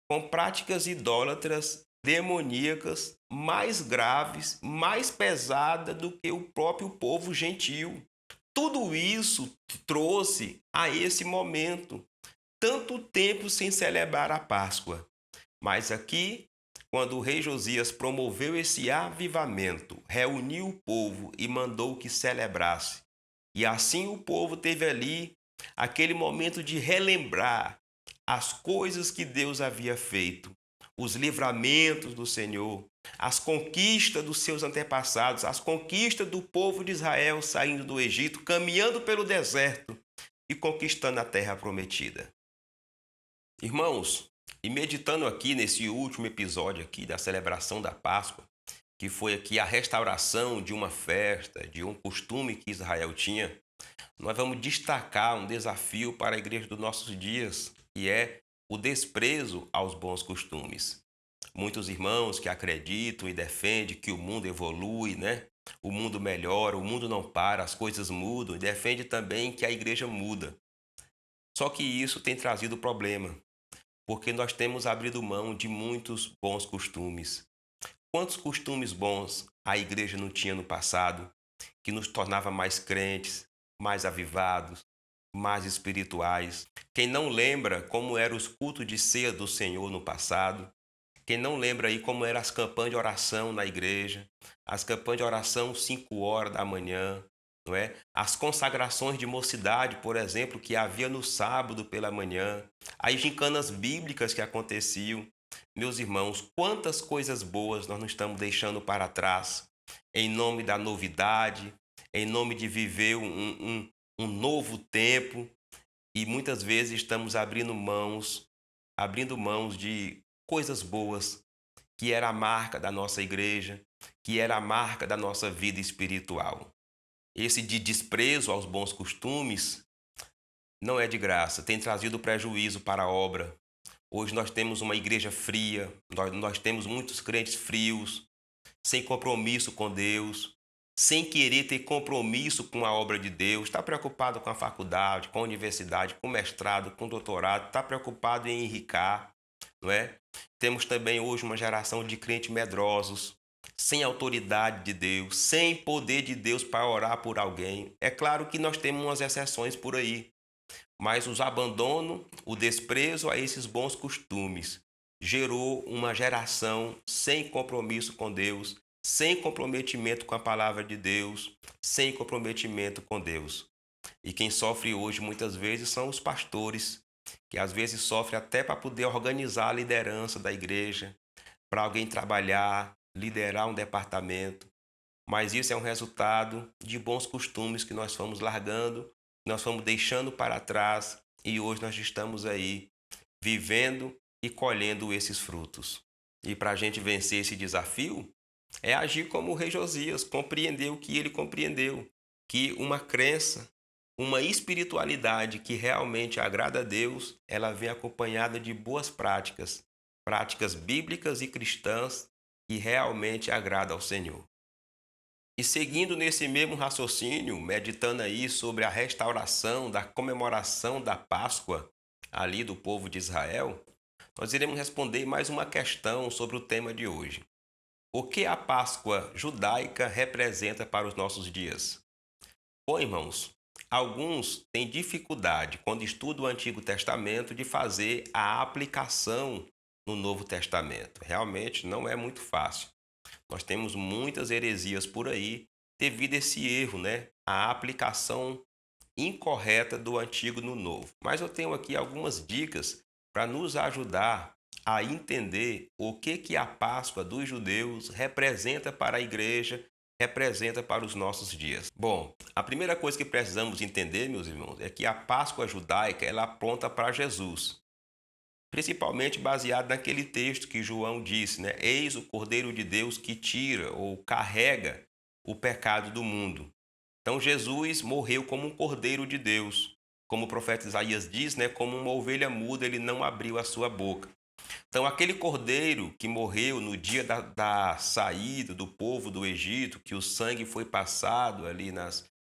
com práticas idólatras, demoníacas, mais graves, mais pesadas do que o próprio povo gentil. Tudo isso trouxe a esse momento, tanto tempo sem celebrar a Páscoa. Mas aqui, quando o rei Josias promoveu esse avivamento, reuniu o povo e mandou que celebrasse. E assim o povo teve ali aquele momento de relembrar as coisas que Deus havia feito, os livramentos do Senhor, as conquistas dos seus antepassados, as conquistas do povo de Israel saindo do Egito, caminhando pelo deserto e conquistando a terra prometida. Irmãos, e meditando aqui nesse último episódio aqui da celebração da Páscoa, que foi aqui a restauração de uma festa, de um costume que Israel tinha, nós vamos destacar um desafio para a igreja dos nossos dias, que é o desprezo aos bons costumes. Muitos irmãos que acreditam e defendem que o mundo evolui, né? O mundo melhora, o mundo não para, as coisas mudam, e defende também que a igreja muda. Só que isso tem trazido problema, porque nós temos abrido mão de muitos bons costumes. Quantos costumes bons a igreja não tinha no passado, que nos tornava mais crentes, mais avivados, mais espirituais? Quem não lembra como eram os cultos de ceia do Senhor no passado? Quem não lembra aí como eram as campanhas de oração na igreja? As campanhas de oração 5 horas da manhã, não é? As consagrações de mocidade, por exemplo, que havia no sábado pela manhã. As gincanas bíblicas que aconteciam. Meus irmãos, quantas coisas boas nós não estamos deixando para trás em nome da novidade, em nome de viver um novo tempo e muitas vezes estamos abrindo mãos de coisas boas, que era a marca da nossa igreja, que era a marca da nossa vida espiritual. Esse de desprezo aos bons costumes não é de graça, tem trazido prejuízo para a obra. Hoje nós temos uma igreja fria, nós temos muitos crentes frios, sem compromisso com Deus, sem querer ter compromisso com a obra de Deus, está preocupado com a faculdade, com a universidade, com o mestrado, com o doutorado, está preocupado em enricar, não é? Temos também hoje uma geração de crentes medrosos, sem autoridade de Deus, sem poder de Deus para orar por alguém. É claro que nós temos umas exceções por aí, mas os abandono, o desprezo a esses bons costumes gerou uma geração sem compromisso com Deus, sem comprometimento com a palavra de Deus, sem comprometimento com Deus. E quem sofre hoje muitas vezes são os pastores, que às vezes sofrem até para poder organizar a liderança da igreja, para alguém trabalhar, liderar um departamento. Mas isso é um resultado de bons costumes que nós fomos largando, nós fomos deixando para trás e hoje nós estamos aí vivendo e colhendo esses frutos. E para a gente vencer esse desafio, é agir como o rei Josias, compreender o que ele compreendeu, que uma crença, uma espiritualidade que realmente agrada a Deus, ela vem acompanhada de boas práticas, práticas bíblicas e cristãs que realmente agrada ao Senhor. E seguindo nesse mesmo raciocínio, meditando aí sobre a restauração da comemoração da Páscoa ali do povo de Israel, nós iremos responder mais uma questão sobre o tema de hoje. O que a Páscoa judaica representa para os nossos dias? Bom, irmãos, alguns têm dificuldade, quando estudam o Antigo Testamento, de fazer a aplicação no Novo Testamento. Realmente não é muito fácil. Nós temos muitas heresias por aí devido a esse erro, né? A aplicação incorreta do antigo no novo. Mas eu tenho aqui algumas dicas para nos ajudar a entender o que a Páscoa dos judeus representa para a igreja, representa para os nossos dias. Bom, a primeira coisa que precisamos entender, meus irmãos, é que a Páscoa judaica ela aponta para Jesus. Principalmente baseado naquele texto que João disse, né? Eis o Cordeiro de Deus que tira ou carrega o pecado do mundo. Então Jesus morreu como um Cordeiro de Deus. Como o profeta Isaías diz, né? Como uma ovelha muda, ele não abriu a sua boca. Então aquele Cordeiro que morreu no dia da saída do povo do Egito, que o sangue foi passado ali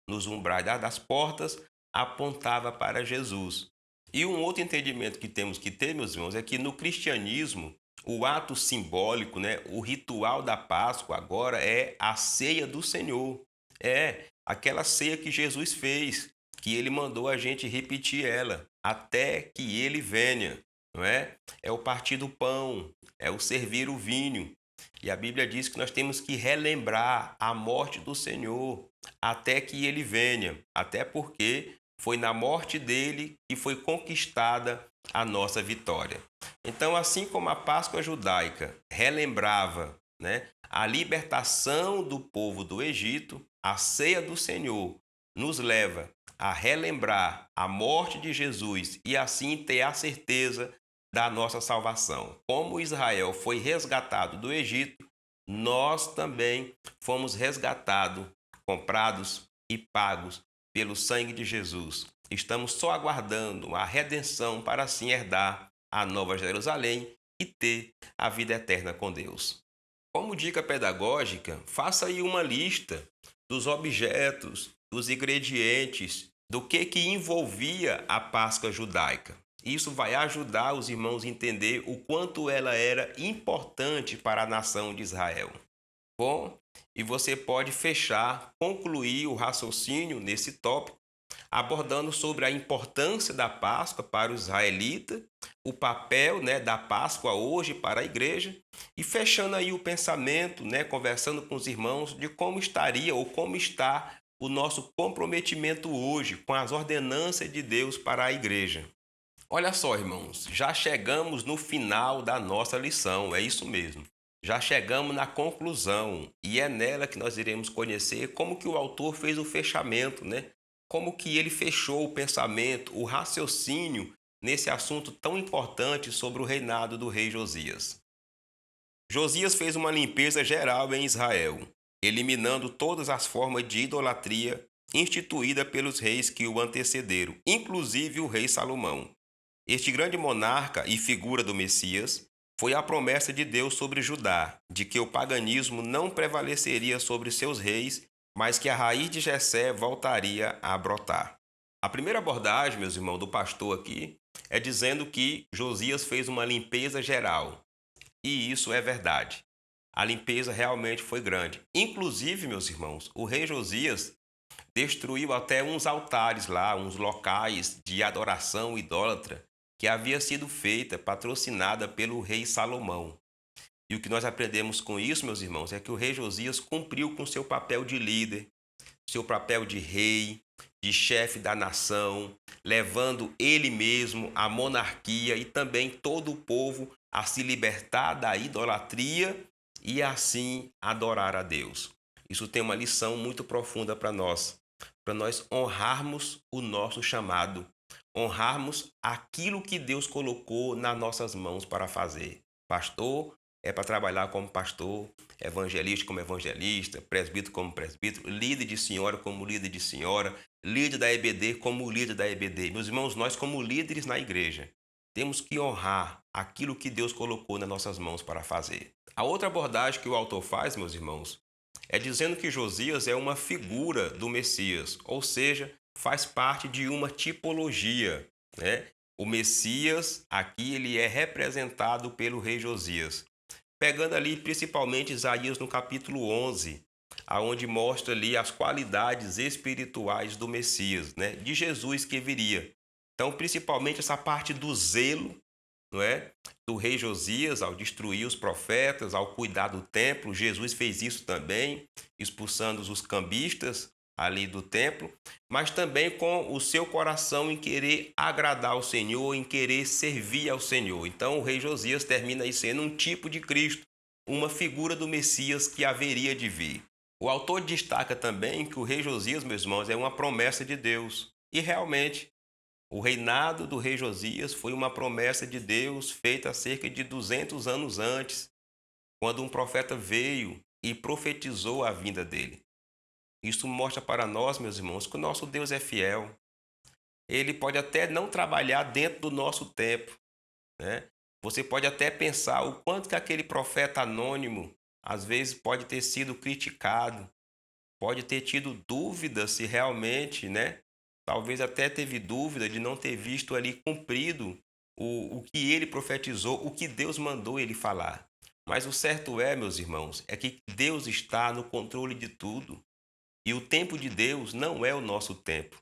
nos umbrais das portas, apontava para Jesus. E um outro entendimento que temos que ter, meus irmãos, é que no cristianismo, o ato simbólico, né, o ritual da Páscoa agora é a ceia do Senhor. É aquela ceia que Jesus fez, que ele mandou a gente repetir ela, até que ele venha, não é? É o partir do pão, é o servir o vinho. E a Bíblia diz que nós temos que relembrar a morte do Senhor, até que ele venha, até porque foi na morte dele que foi conquistada a nossa vitória. Então, assim como a Páscoa judaica relembrava, né, a libertação do povo do Egito, a ceia do Senhor nos leva a relembrar a morte de Jesus e assim ter a certeza da nossa salvação. Como Israel foi resgatado do Egito, nós também fomos resgatados, comprados e pagos pelo sangue de Jesus. Estamos só aguardando a redenção para assim herdar a Nova Jerusalém e ter a vida eterna com Deus. Como dica pedagógica, faça aí uma lista dos objetos, dos ingredientes, do que envolvia a Páscoa judaica. Isso vai ajudar os irmãos a entender o quanto ela era importante para a nação de Israel. Bom, e você pode concluir o raciocínio nesse tópico, abordando sobre a importância da Páscoa para os israelitas, o papel, né, da Páscoa hoje para a igreja, e fechando aí o pensamento, né, conversando com os irmãos de como estaria ou como está o nosso comprometimento hoje com as ordenanças de Deus para a igreja. Olha só, irmãos, já chegamos no final da nossa lição, é isso mesmo. Já chegamos na conclusão e é nela que nós iremos conhecer como que o autor fez o fechamento, né? como que ele fechou o pensamento, o raciocínio nesse assunto tão importante sobre o reinado do rei Josias. Josias fez uma limpeza geral em Israel, eliminando todas as formas de idolatria instituída pelos reis que o antecederam, inclusive o rei Salomão. Este grande monarca e figura do Messias foi a promessa de Deus sobre Judá, de que o paganismo não prevaleceria sobre seus reis, mas que a raiz de Jessé voltaria a brotar. A primeira abordagem, meus irmãos, do pastor aqui é dizendo que Josias fez uma limpeza geral. E isso é verdade. A limpeza realmente foi grande. Inclusive, meus irmãos, o rei Josias destruiu até uns altares lá, uns locais de adoração idólatra que havia sido feita, patrocinada pelo rei Salomão. E o que nós aprendemos com isso, meus irmãos, é que o rei Josias cumpriu com seu papel de líder, seu papel de rei, de chefe da nação, levando ele mesmo a monarquia e também todo o povo a se libertar da idolatria e assim adorar a Deus. Isso tem uma lição muito profunda para nós honrarmos o nosso chamado, honrarmos aquilo que Deus colocou nas nossas mãos para fazer. Pastor é para trabalhar como pastor, evangelista como evangelista, presbítero como presbítero, líder de senhora como líder de senhora, líder da EBD como líder da EBD. Meus irmãos, nós como líderes na igreja, temos que honrar aquilo que Deus colocou nas nossas mãos para fazer. A outra abordagem que o autor faz, meus irmãos, é dizendo que Josias é uma figura do Messias, ou seja, faz parte de uma tipologia, né? O Messias, aqui, ele é representado pelo rei Josias. Pegando ali principalmente Isaías no capítulo 11, aonde mostra ali as qualidades espirituais do Messias, né? De Jesus que viria. Então, principalmente essa parte do zelo, não é? Do rei Josias ao destruir os profetas, ao cuidar do templo. Jesus fez isso também, expulsando os cambistas ali do templo, mas também com o seu coração em querer agradar ao Senhor, em querer servir ao Senhor. Então o rei Josias termina aí sendo um tipo de Cristo, uma figura do Messias que haveria de vir. O autor destaca também que o rei Josias, meus irmãos, é uma promessa de Deus. E realmente, o reinado do rei Josias foi uma promessa de Deus feita há cerca de 200 anos antes, quando um profeta veio e profetizou a vinda dele. Isso mostra para nós, meus irmãos, que o nosso Deus é fiel. Ele pode até não trabalhar dentro do nosso tempo, né? Você pode até pensar o quanto que aquele profeta anônimo, às vezes, pode ter sido criticado, pode ter tido dúvida se realmente, né? Talvez até teve dúvida de não ter visto ali cumprido o que ele profetizou, o que Deus mandou ele falar. Mas o certo é, meus irmãos, é que Deus está no controle de tudo. E o tempo de Deus não é o nosso tempo,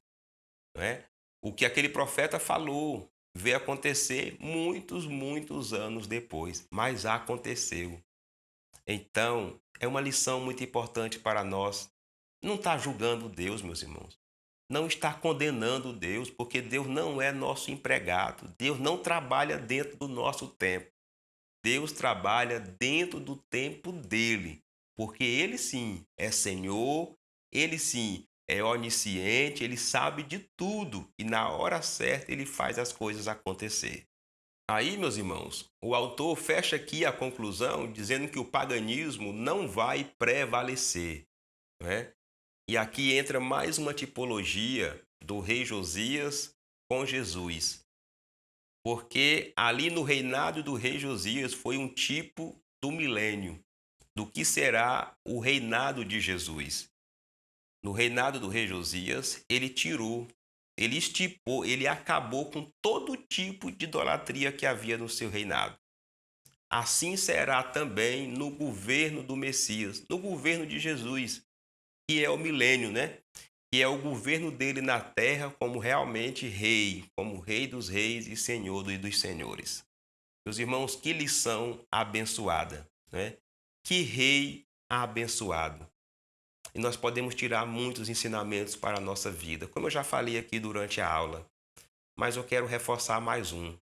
não é? O que aquele profeta falou veio acontecer muitos anos depois, mas aconteceu. Então, é uma lição muito importante para nós. Não está julgando Deus, meus irmãos. Não está condenando Deus, porque Deus não é nosso empregado. Deus não trabalha dentro do nosso tempo. Deus trabalha dentro do tempo dele, porque ele sim é Senhor, ele sim é onisciente, ele sabe de tudo e na hora certa ele faz as coisas acontecer. Aí, meus irmãos, o autor fecha aqui a conclusão dizendo que o paganismo não vai prevalecer, né? E aqui entra mais uma tipologia do rei Josias com Jesus. Porque ali no reinado do rei Josias foi um tipo do milênio, do que será o reinado de Jesus. No reinado do rei Josias, ele tirou, ele estipou, ele acabou com todo tipo de idolatria que havia no seu reinado. Assim será também no governo do Messias, no governo de Jesus, que é o milênio, né? Que é o governo dele na terra como realmente rei, como rei dos reis e senhor dos senhores. Meus irmãos, que lição abençoada, né? Que rei abençoado. E nós podemos tirar muitos ensinamentos para a nossa vida, como eu já falei aqui durante a aula. Mas eu quero reforçar mais um.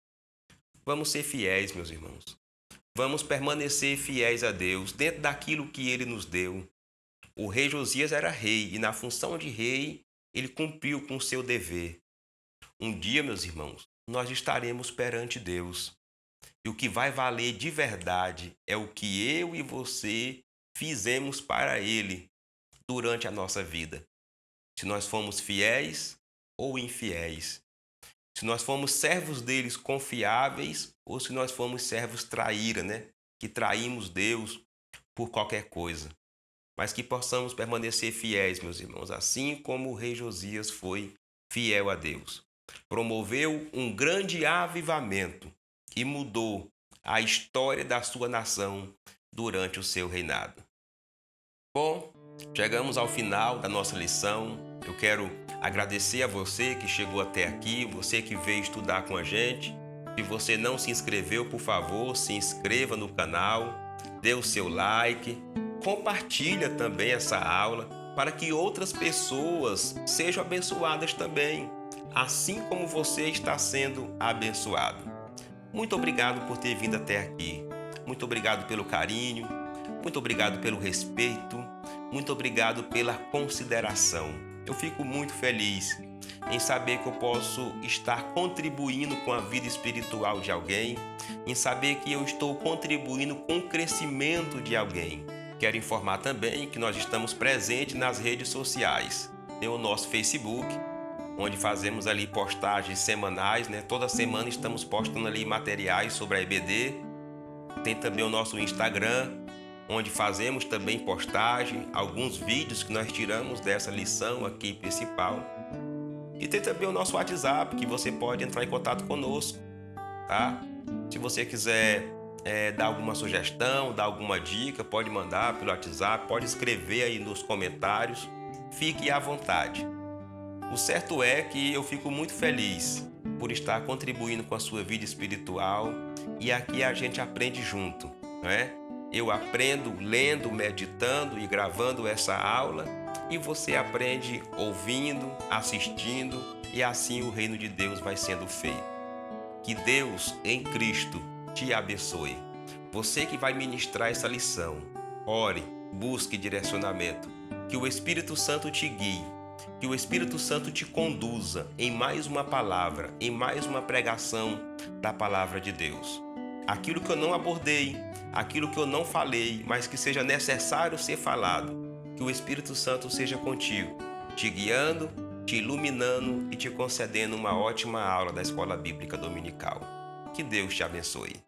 Vamos ser fiéis, meus irmãos. Vamos permanecer fiéis a Deus, dentro daquilo que ele nos deu. O rei Josias era rei, e na função de rei, ele cumpriu com o seu dever. Um dia, meus irmãos, nós estaremos perante Deus. E o que vai valer de verdade é o que eu e você fizemos para Ele durante a nossa vida. Se nós fomos fiéis ou infiéis. Se nós fomos servos deles confiáveis ou se nós fomos servos traíra, né? Que traímos Deus por qualquer coisa. Mas que possamos permanecer fiéis, meus irmãos, assim como o rei Josias foi fiel a Deus. Promoveu um grande avivamento e mudou a história da sua nação durante o seu reinado. Bom, chegamos ao final da nossa lição. Eu quero agradecer a você que chegou até aqui, você que veio estudar com a gente. Se você não se inscreveu, por favor, se inscreva no canal, dê o seu like, compartilha também essa aula para que outras pessoas sejam abençoadas também, assim como você está sendo abençoado. Muito obrigado por ter vindo até aqui. Muito obrigado pelo carinho, muito obrigado pelo respeito, muito obrigado pela consideração. Eu fico muito feliz em saber que eu posso estar contribuindo com a vida espiritual de alguém, em saber que eu estou contribuindo com o crescimento de alguém. Quero informar também que nós estamos presentes nas redes sociais. Tem o nosso Facebook, onde fazemos ali postagens semanais, né? Toda semana estamos postando ali materiais sobre a EBD. Tem também o nosso Instagram, onde fazemos também postagem, alguns vídeos que nós tiramos dessa lição aqui principal. E tem também o nosso WhatsApp, que você pode entrar em contato conosco, tá? Se você quiser dar alguma sugestão, dar alguma dica, pode mandar pelo WhatsApp, pode escrever aí nos comentários. Fique à vontade. O certo é que eu fico muito feliz por estar contribuindo com a sua vida espiritual e aqui a gente aprende junto, não é? Eu aprendo lendo, meditando e gravando essa aula e você aprende ouvindo, assistindo e assim o reino de Deus vai sendo feito. Que Deus em Cristo te abençoe. Você que vai ministrar essa lição, ore, busque direcionamento, que o Espírito Santo te guie, que o Espírito Santo te conduza em mais uma palavra, em mais uma pregação da palavra de Deus. Aquilo que eu não abordei, aquilo que eu não falei, mas que seja necessário ser falado, que o Espírito Santo seja contigo, te guiando, te iluminando e te concedendo uma ótima aula da Escola Bíblica Dominical. Que Deus te abençoe.